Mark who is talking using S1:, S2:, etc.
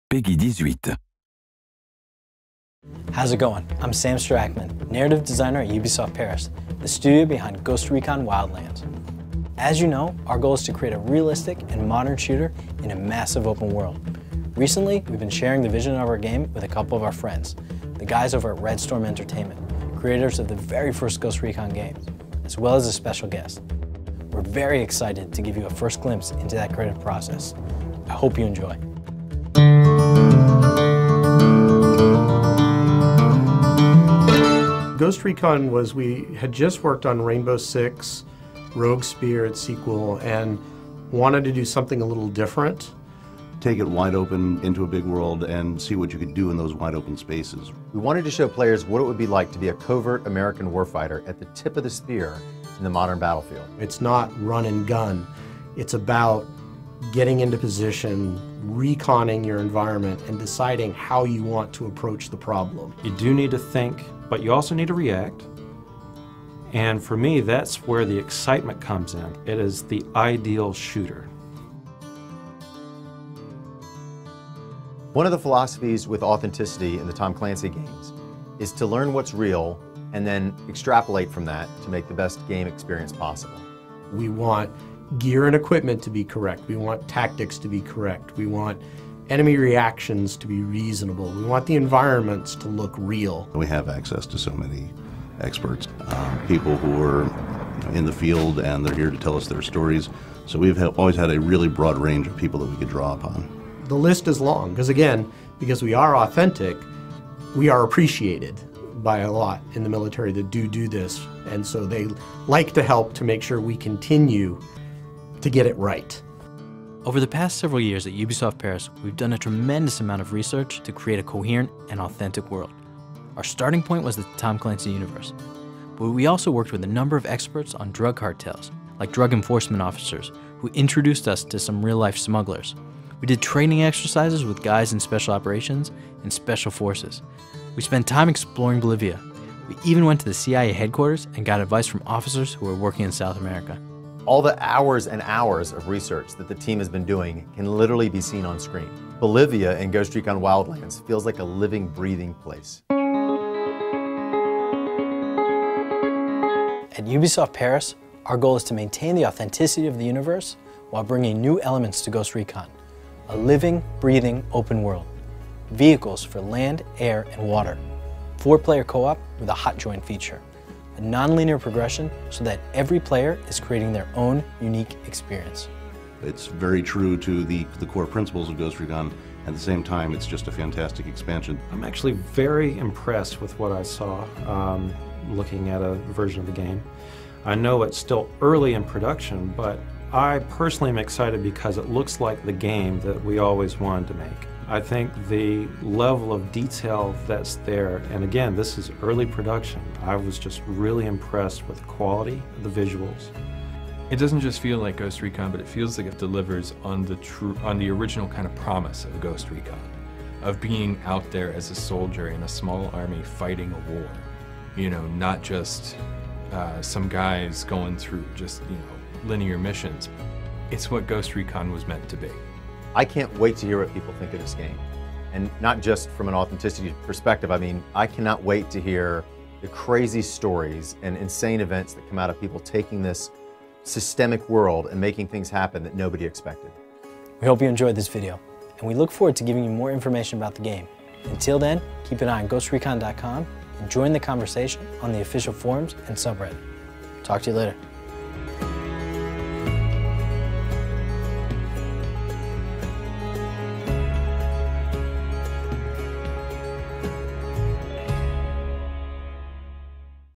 S1: Peggy 18.
S2: How's it going? I'm Sam Strackman, narrative designer at Ubisoft Paris, the studio behind Ghost Recon Wildlands. As you know, our goal is to create a realistic and modern shooter in a massive open world. Recently, we've been sharing the vision of our game with a couple of our friends, the guys over at Red Storm Entertainment, creators of the very first Ghost Recon games, as well as a special guest. We're very excited to give you a first glimpse into that creative process. I hope you enjoy.
S3: Ghost Recon was, we had just worked on Rainbow Six, Rogue Spirit sequel, and wanted to do something a little different.
S4: Take it wide open into a big world and see what you could do in those wide open spaces.
S5: We wanted to show players what it would be like to be a covert American warfighter at the tip of the spear in the modern battlefield.
S3: It's not run and gun. It's about getting into position, reconning your environment, and deciding how you want to approach the problem.
S6: You do need to think, but you also need to react. And for me, that's where the excitement comes in. It is the ideal shooter.
S5: One of the philosophies with authenticity in the Tom Clancy games is to learn what's real and then extrapolate from that to make the best game experience possible.
S3: We want gear and equipment to be correct. We want tactics to be correct. We want enemy reactions to be reasonable. We want the environments to look real.
S4: We have access to so many experts, people who are in the field, and they're here to tell us their stories. So we've always had a really broad range of people that we could draw upon.
S3: The list is long, because again, because we are authentic, we are appreciated by a lot in the military that do this, and so they like to help to make sure we continue to get it right.
S2: Over the past several years at Ubisoft Paris, we've done a tremendous amount of research to create a coherent and authentic world. Our starting point was the Tom Clancy universe, but we also worked with a number of experts on drug cartels, like drug enforcement officers, who introduced us to some real-life smugglers. We did training exercises with guys in special operations and special forces. We spent time exploring Bolivia. We even went to the CIA headquarters and got advice from officers who were working in South America.
S5: All the hours and hours of research that the team has been doing can literally be seen on screen. Bolivia in Ghost Recon Wildlands feels like a living, breathing place.
S2: At Ubisoft Paris, our goal is to maintain the authenticity of the universe while bringing new elements to Ghost Recon. A living, breathing, open world. Vehicles for land, air, and water. 4-player co-op with a hot join feature. A non-linear progression so that every player is creating their own unique experience.
S4: It's very true to the core principles of Ghost Recon. At the same time, it's just a fantastic expansion.
S6: I'm actually very impressed with what I saw looking at a version of the game. I know it's still early in production, but I personally am excited because it looks like the game that we always wanted to make. I think the level of detail that's there, and again, this is early production, I was just really impressed with the quality of the visuals.
S7: It doesn't just feel like Ghost Recon, but it feels like it delivers on the original kind of promise of Ghost Recon, of being out there as a soldier in a small army fighting a war. You know, not just some guys going through just, linear missions. It's what Ghost Recon was meant to be.
S5: I can't wait to hear what people think of this game. And not just from an authenticity perspective, I mean, I cannot wait to hear the crazy stories and insane events that come out of people taking this systemic world and making things happen that nobody expected.
S2: We hope you enjoyed this video, and we look forward to giving you more information about the game. Until then, keep an eye on GhostRecon.com and join the conversation on the official forums and subreddit. Talk to you later.